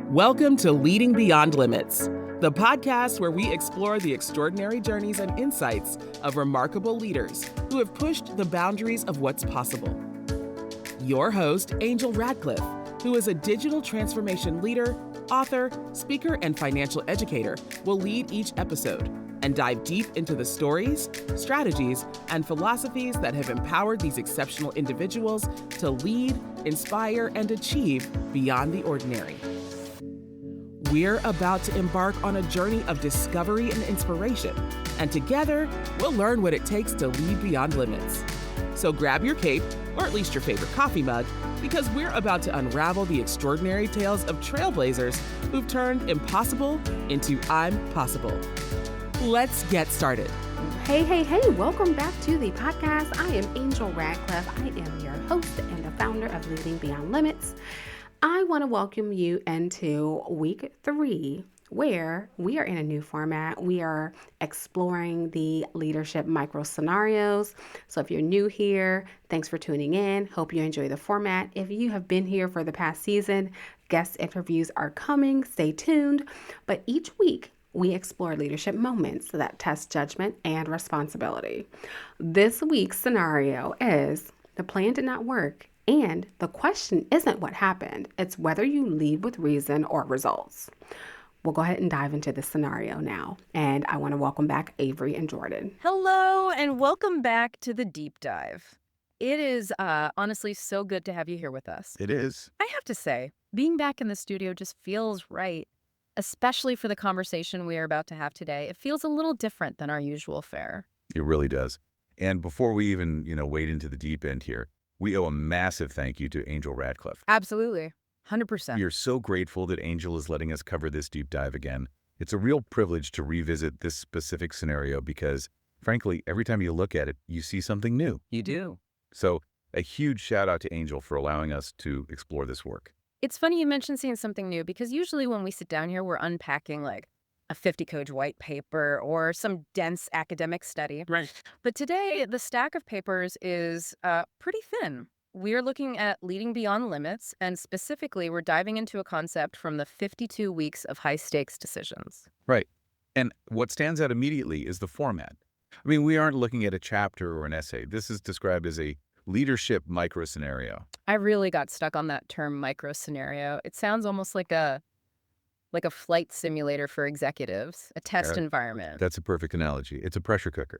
Welcome to Leading Beyond Limits, the podcast where we explore the extraordinary journeys and insights of remarkable leaders who have pushed the boundaries of what's possible. Your host, Angel Radcliffe, who is a digital transformation leader, author, speaker, and financial educator, will lead each episode and dive deep into the stories, strategies, and philosophies that have empowered these exceptional individuals to lead, inspire, and achieve beyond the ordinary. We're about to embark on a journey of discovery and inspiration, and together, we'll learn what it takes to lead beyond limits. So grab your cape, or at least your favorite coffee mug, because we're about to unravel the extraordinary tales of trailblazers who've turned impossible into I'm possible. Let's get started. Hey, welcome back to the podcast. I am Angel Radcliffe. I am your host and the founder of Leading Beyond Limits. I want to welcome you into week 3, where we are in a new format. We are exploring the leadership micro scenarios. So if you're new here, thanks for tuning in. Hope you enjoy the format. If you have been here for the past season, guest interviews are coming. Stay tuned. But each week, we explore leadership moments that test judgment and responsibility. This week's scenario is the plan did not work. And the question isn't what happened, it's whether you lead with reason or results. We'll go ahead and dive into this scenario now. And I want to welcome back Avery and Jordan. Hello, and welcome back to the deep dive. It is honestly so good to have you here with us. It is. I have to say, being back in the studio just feels right, especially for the conversation we are about to have today. It feels a little different than our usual fare. It really does. And before we even, wade into the deep end here, we owe a massive thank you to Angel Radcliffe. Absolutely. 100%. We are so grateful that Angel is letting us cover this deep dive again. It's a real privilege to revisit this specific scenario because, frankly, every time you look at it, you see something new. You do. So a huge shout out to Angel for allowing us to explore this work. It's funny you mentioned seeing something new because usually when we sit down here, we're unpacking like a 50-page white paper or some dense academic study. Right. But today, the stack of papers is pretty thin. We're looking at leading beyond limits, and specifically, we're diving into a concept from the 52 weeks of high-stakes decisions. Right. And what stands out immediately is the format. I mean, we aren't looking at a chapter or an essay. This is described as a leadership micro-scenario. I really got stuck on that term micro-scenario. It sounds almost like a flight simulator for executives, a test environment. That's a perfect analogy. It's a pressure cooker.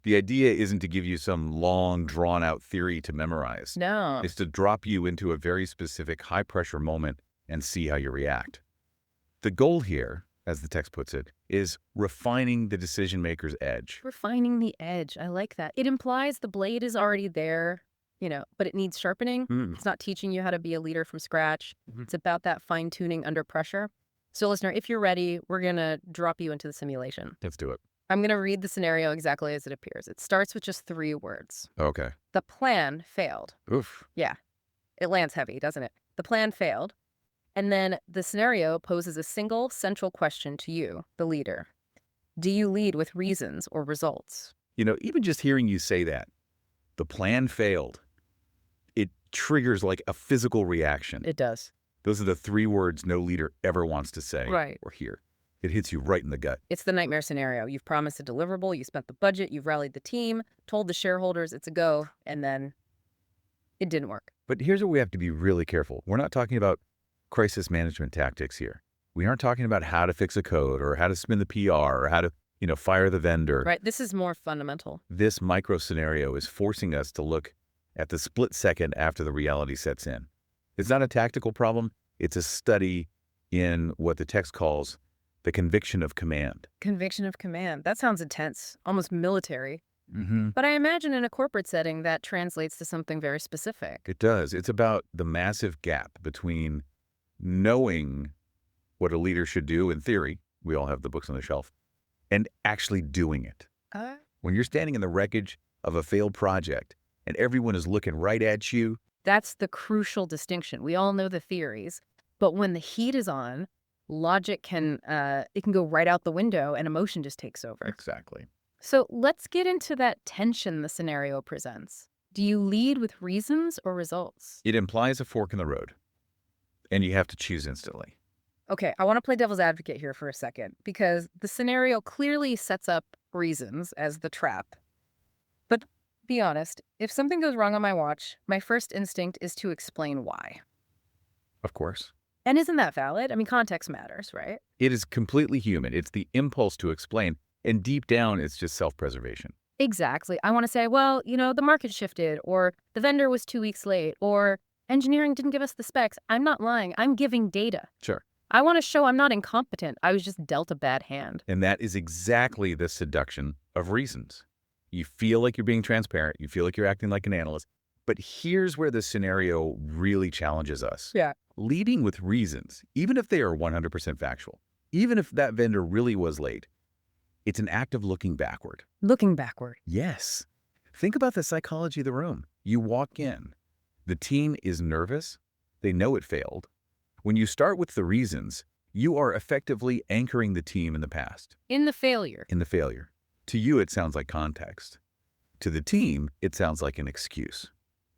The idea isn't to give you some long, drawn-out theory to memorize. No. It's to drop you into a very specific high-pressure moment and see how you react. The goal here, as the text puts it, is refining the decision-maker's edge. Refining the edge. I like that. It implies the blade is already there, but it needs sharpening. It's not teaching you how to be a leader from scratch. It's about that fine-tuning under pressure. So, listener, if you're ready, we're going to drop you into the simulation. Let's do it. I'm going to read the scenario exactly as it appears. It starts with just 3 words. Okay. The plan failed. Oof. Yeah. It lands heavy, doesn't it? The plan failed. And then the scenario poses a single central question to you, the leader. Do you lead with reasons or results? Even just hearing you say that, the plan failed, it triggers like a physical reaction. It does. Those are the 3 words no leader ever wants to say or hear. It hits you right in the gut. It's the nightmare scenario. You've promised a deliverable, you spent the budget, you've rallied the team, told the shareholders it's a go, and then it didn't work. But here's where we have to be really careful. We're not talking about crisis management tactics here. We aren't talking about how to fix a code or how to spin the PR or how to, fire the vendor. Right. This is more fundamental. This micro scenario is forcing us to look at the split second after the reality sets in. It's not a tactical problem. It's a study in what the text calls the conviction of command. Conviction of command. That sounds intense, almost military. Mm-hmm. But I imagine in a corporate setting that translates to something very specific. It does. It's about the massive gap between knowing what a leader should do in theory, we all have the books on the shelf, and actually doing it. When you're standing in the wreckage of a failed project and everyone is looking right at you. That's the crucial distinction. We all know the theories, but when the heat is on, logic can go right out the window and emotion just takes over. Exactly. So let's get into that tension the scenario presents. Do you lead with reasons or results? It implies a fork in the road, and you have to choose instantly. Okay, I want to play devil's advocate here for a second, because the scenario clearly sets up reasons as the trap. But be honest, if something goes wrong on my watch, my first instinct is to explain why. Of course. And isn't that valid? I mean, context matters, right? It is completely human. It's the impulse to explain, and deep down, it's just self-preservation. Exactly. I want to say, well, the market shifted, or the vendor was 2 weeks late, or engineering didn't give us the specs. I'm not lying. I'm giving data. Sure. I want to show I'm not incompetent. I was just dealt a bad hand. And that is exactly the seduction of reasons. You feel like you're being transparent. You feel like you're acting like an analyst. But here's where the scenario really challenges us. Yeah. Leading with reasons, even if they are 100% factual, even if that vendor really was late, it's an act of looking backward. Looking backward. Yes. Think about the psychology of the room. You walk in. The team is nervous. They know it failed. When you start with the reasons, you are effectively anchoring the team in the past. In the failure. In the failure. To you, it sounds like context. To the team, it sounds like an excuse.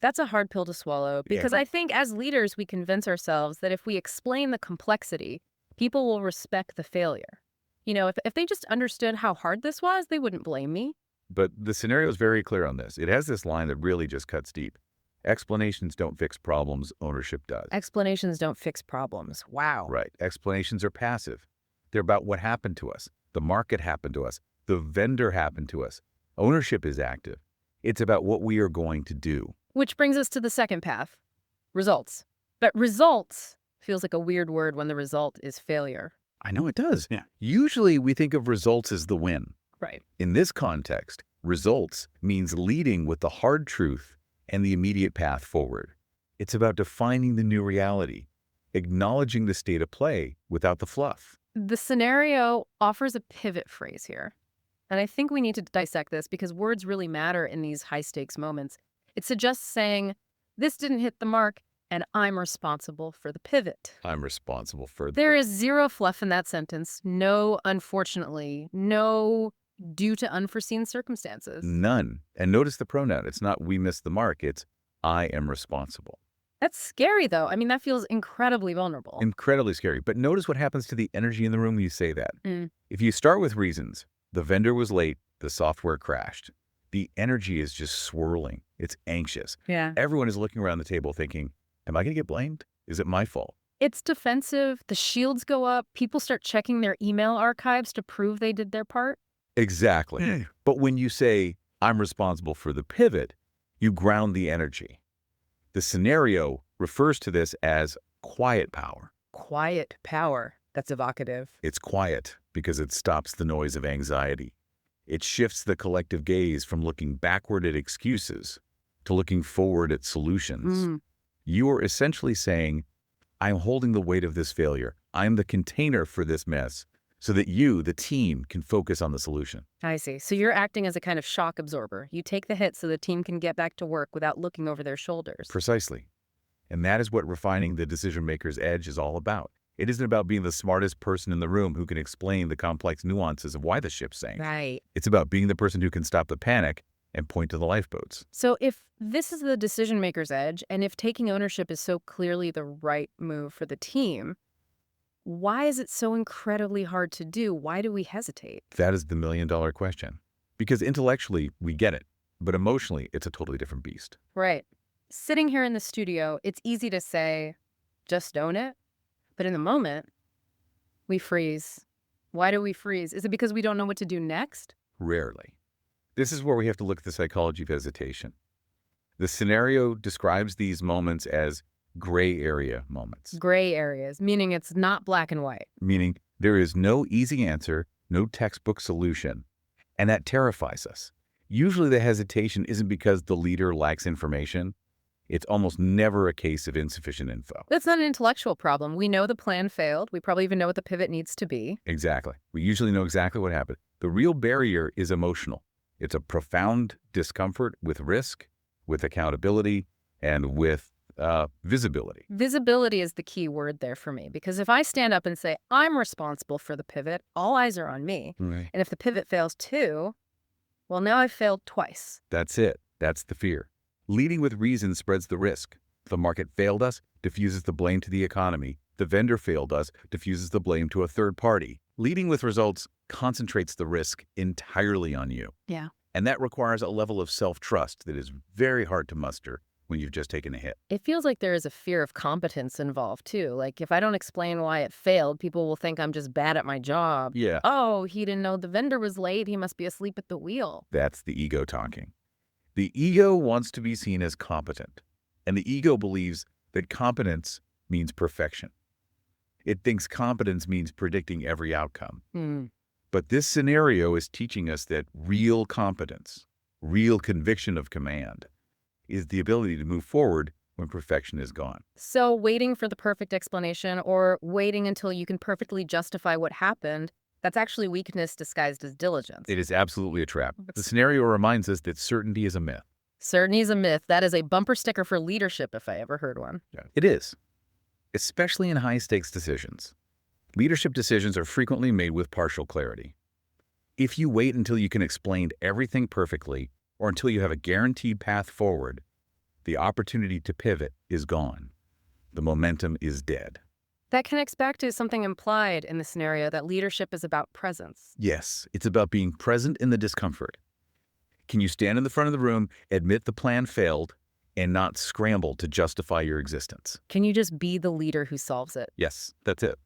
That's a hard pill to swallow, because Yeah. I think as leaders, we convince ourselves that if we explain the complexity, people will respect the failure. If they just understood how hard this was, they wouldn't blame me. But the scenario is very clear on this. It has this line that really just cuts deep. Explanations don't fix problems, ownership does. Explanations don't fix problems. Wow. Right. Explanations are passive. They're about what happened to us. The market happened to us. The vendor happened to us. Ownership is active. It's about what we are going to do. Which brings us to the second path, results. But results feels like a weird word when the result is failure. I know it does. Yeah. Usually we think of results as the win. Right. In this context, results means leading with the hard truth and the immediate path forward. It's about defining the new reality, acknowledging the state of play without the fluff. The scenario offers a pivot phrase here. And I think we need to dissect this because words really matter in these high-stakes moments. It suggests saying, this didn't hit the mark, and I'm responsible for the pivot. I'm responsible for There is zero fluff in that sentence. No, unfortunately. No, due to unforeseen circumstances. None. And notice the pronoun. It's not we missed the mark. It's I am responsible. That's scary, though. I mean, that feels incredibly vulnerable. Incredibly scary. But notice what happens to the energy in the room when you say that. If you start with reasons, the vendor was late, the software crashed. The energy is just swirling. It's anxious. Yeah. Everyone is looking around the table thinking, am I going to get blamed? Is it my fault? It's defensive. The shields go up. People start checking their email archives to prove they did their part. Exactly. But when you say, I'm responsible for the pivot, you ground the energy. The scenario refers to this as quiet power. Quiet power. That's evocative. It's quiet because it stops the noise of anxiety. It shifts the collective gaze from looking backward at excuses to looking forward at solutions. You are essentially saying, I'm holding the weight of this failure. I'm the container for this mess so that you, the team, can focus on the solution. I see. So you're acting as a kind of shock absorber. You take the hit so the team can get back to work without looking over their shoulders. Precisely. And that is what refining the decision-maker's edge is all about. It isn't about being the smartest person in the room who can explain the complex nuances of why the ship sank. Right. It's about being the person who can stop the panic and point to the lifeboats. So if this is the decision maker's edge, and if taking ownership is so clearly the right move for the team, why is it so incredibly hard to do? Why do we hesitate? That is the million-dollar question. Because intellectually, we get it. But emotionally, it's a totally different beast. Right. Sitting here in the studio, it's easy to say, just own it. But in the moment, we freeze. Why do we freeze? Is it because we don't know what to do next? Rarely. This is where we have to look at the psychology of hesitation. The scenario describes these moments as gray area moments. Gray areas, meaning it's not black and white. Meaning there is no easy answer, no textbook solution. And that terrifies us. Usually the hesitation isn't because the leader lacks information. It's almost never a case of insufficient info. That's not an intellectual problem. We know the plan failed. We probably even know what the pivot needs to be. Exactly. We usually know exactly what happened. The real barrier is emotional. It's a profound discomfort with risk, with accountability, and with visibility. Visibility is the key word there for me, because if I stand up and say, I'm responsible for the pivot, all eyes are on me. Right. And if the pivot fails too, well, now I've failed twice. That's it. That's the fear. Leading with reason spreads the risk. The market failed us, diffuses the blame to the economy. The vendor failed us, diffuses the blame to a third party. Leading with results concentrates the risk entirely on you. Yeah. And that requires a level of self-trust that is very hard to muster when you've just taken a hit. It feels like there is a fear of competence involved, too. Like, if I don't explain why it failed, people will think I'm just bad at my job. Yeah. Oh, he didn't know the vendor was late. He must be asleep at the wheel. That's the ego talking. The ego wants to be seen as competent, and the ego believes that competence means perfection. It thinks competence means predicting every outcome. But this scenario is teaching us that real competence, real conviction of command, is the ability to move forward when perfection is gone. So waiting for the perfect explanation or waiting until you can perfectly justify what happened, that's actually weakness disguised as diligence. It is absolutely a trap. The scenario reminds us that certainty is a myth. Certainty is a myth. That is a bumper sticker for leadership if I ever heard one. It is, especially in high-stakes decisions. Leadership decisions are frequently made with partial clarity. If you wait until you can explain everything perfectly, or until you have a guaranteed path forward, the opportunity to pivot is gone. The momentum is dead. That connects back to something implied in the scenario that leadership is about presence. Yes, it's about being present in the discomfort. Can you stand in the front of the room, admit the plan failed, and not scramble to justify your existence? Can you just be the leader who solves it? Yes, that's it.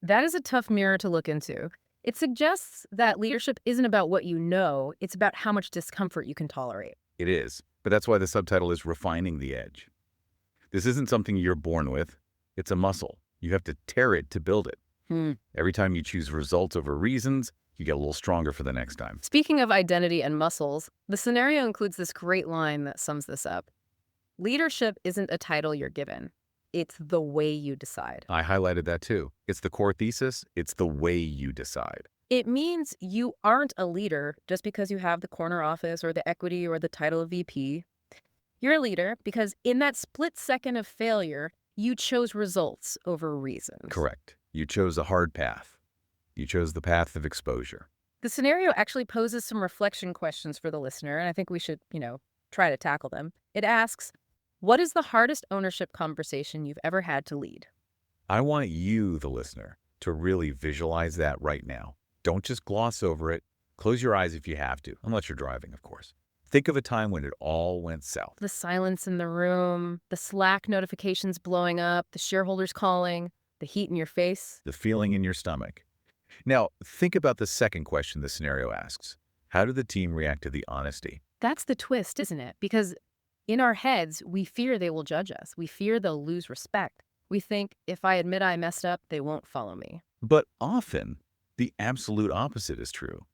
That is a tough mirror to look into. It suggests that leadership isn't about what you know, it's about how much discomfort you can tolerate. It is, but that's why the subtitle is Refining the Edge. This isn't something you're born with. It's a muscle. You have to tear it to build it. Every time you choose results over reasons, you get a little stronger for the next time. Speaking of identity and muscles, the scenario includes this great line that sums this up. Leadership isn't a title you're given. It's the way you decide. I highlighted that too. It's the core thesis. It's the way you decide. It means you aren't a leader just because you have the corner office or the equity or the title of VP. You're a leader because in that split second of failure, you chose results over reasons. Correct. You chose a hard path. You chose the path of exposure. The scenario actually poses some reflection questions for the listener, and I think we should, try to tackle them. It asks, what is the hardest ownership conversation you've ever had to lead? I want you, the listener, to really visualize that right now. Don't just gloss over it. Close your eyes if you have to, unless you're driving, of course. Think of a time when it all went south. The silence in the room, the Slack notifications blowing up, the shareholders calling, the heat in your face. The feeling in your stomach. Now, think about the second question the scenario asks. How did the team react to the honesty? That's the twist, isn't it? Because in our heads, we fear they will judge us. We fear they'll lose respect. We think if I admit I messed up, they won't follow me. But often, the absolute opposite is true.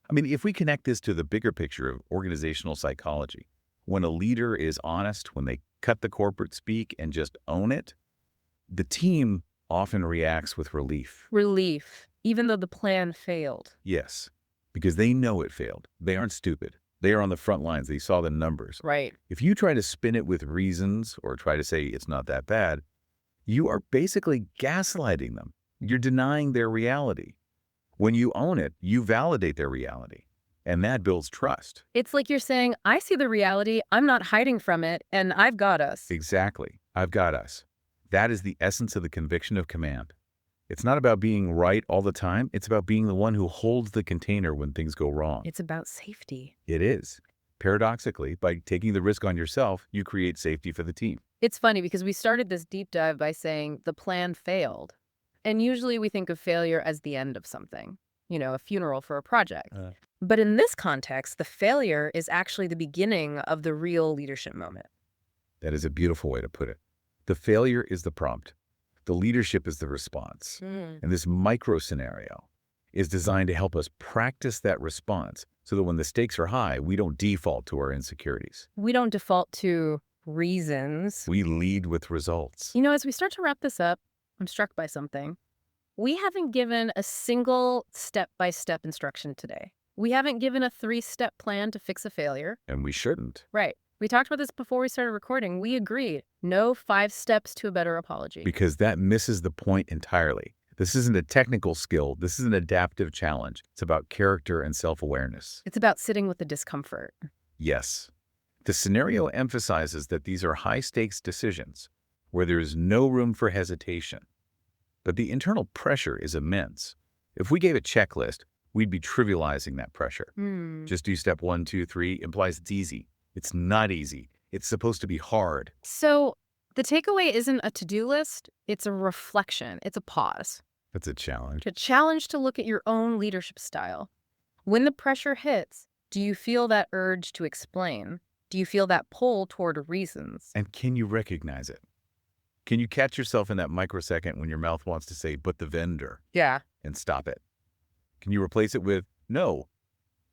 I mean, if we connect this to the bigger picture of organizational psychology, when a leader is honest, when they cut the corporate speak and just own it, the team often reacts with relief. Relief, even though the plan failed. Yes, because they know it failed. They aren't stupid. They are on the front lines. They saw the numbers. Right. If you try to spin it with reasons or try to say it's not that bad, you are basically gaslighting them. You're denying their reality. When you own it, you validate their reality, and that builds trust. It's like you're saying, I see the reality, I'm not hiding from it, and I've got us. Exactly. I've got us. That is the essence of the conviction of command. It's not about being right all the time. It's about being the one who holds the container when things go wrong. It's about safety. It is. Paradoxically, by taking the risk on yourself, you create safety for the team. It's funny because we started this deep dive by saying the plan failed. And usually we think of failure as the end of something, a funeral for a project. But in this context, the failure is actually the beginning of the real leadership moment. That is a beautiful way to put it. The failure is the prompt. The leadership is the response. And this micro scenario is designed to help us practice that response so that when the stakes are high, we don't default to our insecurities. We don't default to reasons. We lead with results. As we start to wrap this up, I'm struck by something. We haven't given a single step-by-step instruction today. We haven't given a 3-step plan to fix a failure. And we shouldn't. Right. We talked about this before we started recording. We agreed. No 5 steps to a better apology. Because that misses the point entirely. This isn't a technical skill. This is an adaptive challenge. It's about character and self-awareness. It's about sitting with the discomfort. Yes. The scenario emphasizes that these are high-stakes decisions where there is no room for hesitation. But the internal pressure is immense. If we gave a checklist, we'd be trivializing that pressure. Just do step 1, 2, 3 implies it's easy. It's not easy. It's supposed to be hard. So the takeaway isn't a to-do list. It's a reflection. It's a pause. That's a challenge. A challenge to look at your own leadership style. When the pressure hits, do you feel that urge to explain? Do you feel that pull toward reasons? And can you recognize it? Can you catch yourself in that microsecond when your mouth wants to say, but the vendor? Yeah. And stop it? Can you replace it with, no,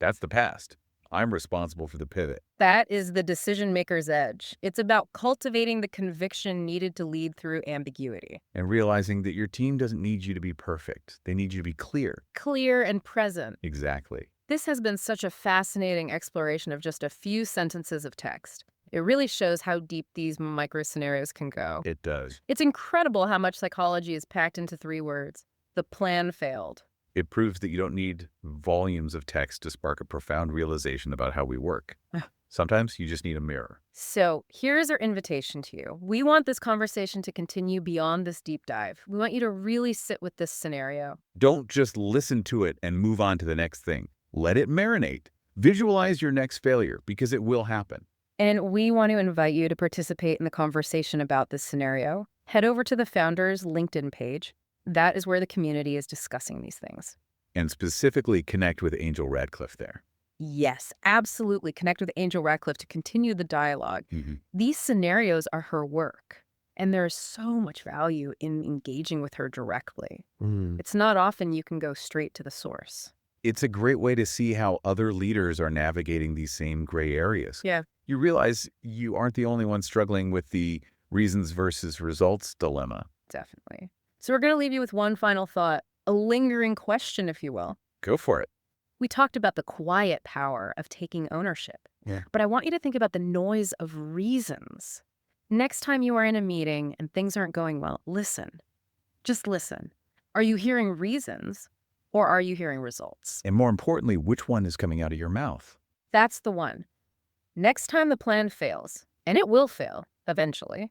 that's the past. I'm responsible for the pivot. That is the decision maker's edge. It's about cultivating the conviction needed to lead through ambiguity. And realizing that your team doesn't need you to be perfect. They need you to be clear. Clear and present. Exactly. This has been such a fascinating exploration of just a few sentences of text. It really shows how deep these micro scenarios can go. It does. It's incredible how much psychology is packed into 3 words. The plan failed. It proves that you don't need volumes of text to spark a profound realization about how we work. Sometimes you just need a mirror. So here's our invitation to you. We want this conversation to continue beyond this deep dive. We want you to really sit with this scenario. Don't just listen to it and move on to the next thing. Let it marinate. Visualize your next failure because it will happen. And we want to invite you to participate in the conversation about this scenario. Head over to the Founders LinkedIn page. That is where the community is discussing these things. And specifically connect with Angel Radcliffe there. Yes, absolutely. Connect with Angel Radcliffe to continue the dialogue. These scenarios are her work, and there's so much value in engaging with her directly. It's not often you can go straight to the source. It's a great way to see how other leaders are navigating these same gray areas. Yeah. You realize you aren't the only one struggling with the reasons versus results dilemma. Definitely. So we're going to leave you with one final thought, a lingering question, if you will. Go for it. We talked about the quiet power of taking ownership. Yeah. But I want you to think about the noise of reasons. Next time you are in a meeting and things aren't going well, listen. Just listen. Are you hearing reasons or are you hearing results? And more importantly, which one is coming out of your mouth? That's the one. Next time the plan fails, and it will fail eventually,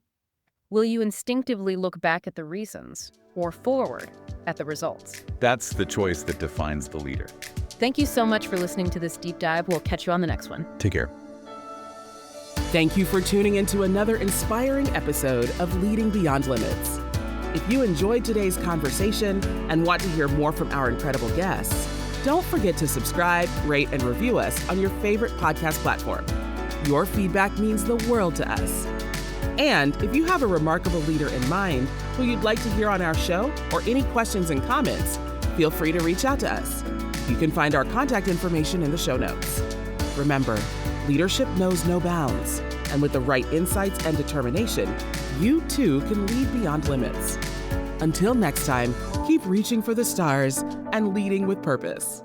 will you instinctively look back at the reasons or forward at the results? That's the choice that defines the leader. Thank you so much for listening to this deep dive. We'll catch you on the next one. Take care. Thank you for tuning into another inspiring episode of Leading Beyond Limits. If you enjoyed today's conversation and want to hear more from our incredible guests, don't forget to subscribe, rate, and review us on your favorite podcast platform. Your feedback means the world to us. And if you have a remarkable leader in mind who you'd like to hear on our show or any questions and comments, feel free to reach out to us. You can find our contact information in the show notes. Remember, leadership knows no bounds, and with the right insights and determination, you too can lead beyond limits. Until next time, keep reaching for the stars and leading with purpose.